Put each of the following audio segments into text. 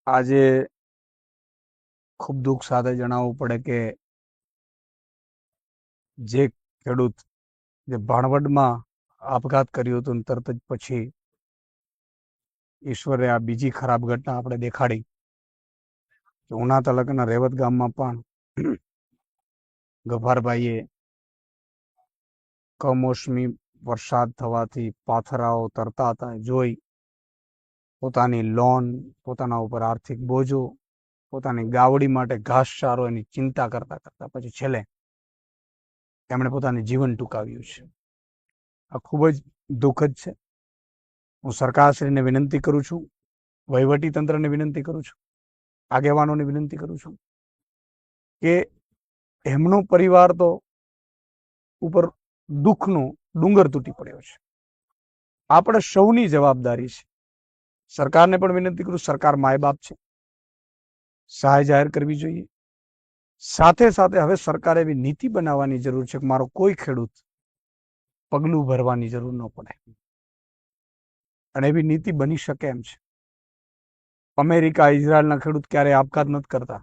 આજે ખૂબ દુઃખ સાથે જણાવવું પડે કે જે ખેડૂત જે ભાણવડમાં આપઘાત કર્યો હતો તરત જ પછી ઈશ્વરે આ બીજી ખરાબ ઘટના આપણે દેખાડી કે ઉના તાલુકાના રેવત ગામમાં પણ ગભારભાઈએ કમોસમી વરસાદ થવાથી પાથરાઓ તરતા હતા જોઈ પોતાની લોન, પોતાના ઉપર આર્થિક બોજો, પોતાની ગાવડી માટે ઘાસચારો એની ચિંતા કરતા કરતા પછી છેલ્લે એમણે પોતાનું જીવન ટૂંકાવ્યું છે. આ ખૂબ જ દુઃખદ છે. હું સરકારશ્રીને વિનંતી કરું છું, વહીવટી તંત્રને વિનંતી કરું છું, આગેવાનોને વિનંતી કરું છું કે એમનો પરિવાર તો ઉપર દુઃખનો ડુંગર તૂટી પડ્યો છે. આપણે સૌની જવાબદારી છે. સરકારને પણ વિનંતી કરું, સરકાર માય બાપ છે, સહાય જાહેર કરવી જોઈએ. સાથે સાથે હવે સરકારે એવી નીતિ બનાવવાની જરૂર છે કે મારો કોઈ ખેડૂત પગલું ભરવાની જરૂર ન પડે, અને એવી નીતિ બની શકે એમ છે. અમેરિકા, ઇઝરાયલના ખેડૂત ક્યારેય આપઘાત નથી કરતા.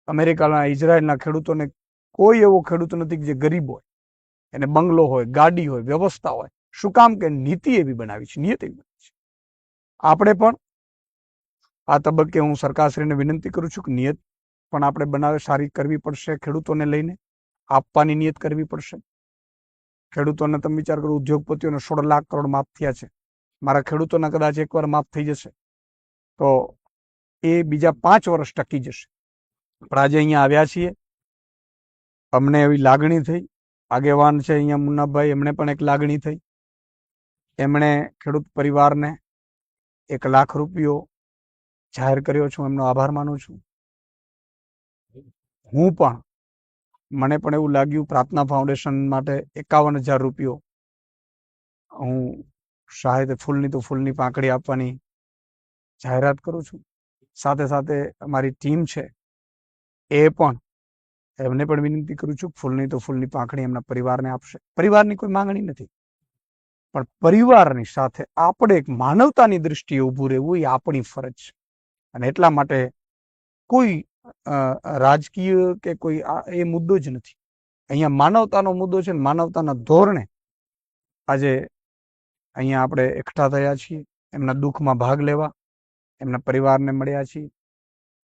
અમેરિકાના, ઇઝરાયલના ખેડૂતોને કોઈ એવો ખેડૂત નથી જે ગરીબ હોય, એને બંગલો હોય, ગાડી હોય, વ્યવસ્થા હોય. શું કામ? કે નીતિ એવી બનાવી છે, નિયત એવી બનાવી છે. આપણે પણ આ તબક્કે હું સરકારશ્રીને વિનંતી કરું છું કે નિયત પણ આપણે બનાવે સારી કરવી પડશે. ખેડૂતોને લઈને આપવાની નિયત કરવી પડશે. ખેડૂતોને તમે વિચાર કરો, ઉદ્યોગપતિઓને 16 લાખ કરોડ માફ થયા છે. મારા ખેડૂતોના કદાચ એકવાર માફ થઈ જશે તો એ બીજા 5 વર્ષ ટકી જશે. પણ આજે અહીંયા આવ્યા છીએ, અમને એવી લાગણી થઈ. આગેવાન છે અહીંયા મુન્નાભાઈ, એમણે પણ એક લાગણી થઈ. એમણે ખેડૂત પરિવારને 1 લાખ રૂપિયો જાહેર કર્યો છું. એમનો આભાર માનું છું. હું પણ, મને પણ એવું લાગ્યું, પ્રાર્થના ફાઉન્ડેશન માટે 51,000 રૂપિયો હું શાયદ ફૂલની તો ફૂલની પાંખડી આપવાની જાહેરાત કરું છું. સાથે સાથે અમારી ટીમ છે એ પણ, એમને પણ વિનંતી કરું છું, ફૂલની તો ફૂલની પાંખડી એમના પરિવારને આપશે. પરિવારની કોઈ માંગણી નથી, પણ પરિવારની સાથે આપણે એક માનવતાની દ્રષ્ટિએ ઊભું રહેવું એ આપણી ફરજ છે. અને એટલા માટે કોઈ રાજકીય કે કોઈ એ મુદ્દો જ નથી. અહીંયા માનવતાનો મુદ્દો છે. માનવતાના ધોરણે આજે અહીંયા આપણે એકઠા થયા છીએ, એમના દુઃખમાં ભાગ લેવા, એમના પરિવારને મળ્યા છીએ.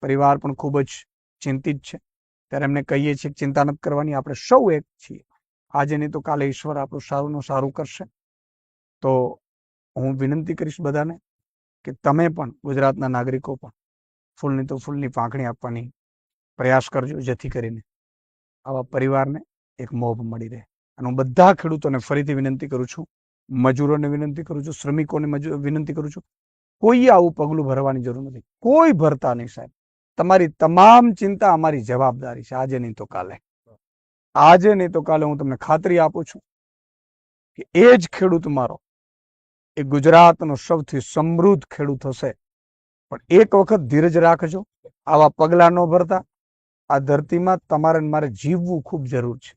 પરિવાર પણ ખૂબ જ ચિંતિત છે. ત્યારે એમને કહીએ છીએ કે ચિંતા નથી કરવાની, આપણે સૌ એક છીએ. આજે નહીં તો કાલે ઈશ્વર આપણું સારુંનું સારું કરશે. તો હું વિનંતી કરીશ બધાને કે તમે પણ, ગુજરાતના નાગરિકો પણ ફૂલની તો ફૂલની પાંખડી આપવાની પ્રયાસ કરજો, જેથી કરીને આવા પરિવારને એક મોભ મળી રહે. અને હું બધા ખેડૂતોને ફરીથી વિનંતી કરું છું, મજૂરોને વિનંતી કરું છું, શ્રમિકોને વિનંતી કરું છું, કોઈએ આવું પગલું ભરવાની જરૂર નથી. કોઈ ભરતા નહીં સાહેબ. તમારી તમામ ચિંતા અમારી જવાબદારી છે. આજે નહીં તો કાલે, આજે નહીં તો કાલે હું તમને ખાતરી આપું છું કે એ જ ખેડૂત મારો એ ગુજરાતનો સૌથી સમૃદ્ધ ખેડૂત હશે. પણ એક વખત ધીરજ રાખજો. આવા પગલા ન ભરતા. આ ધરતીમાં તમારે મારે જીવવું ખૂબ જરૂર છે.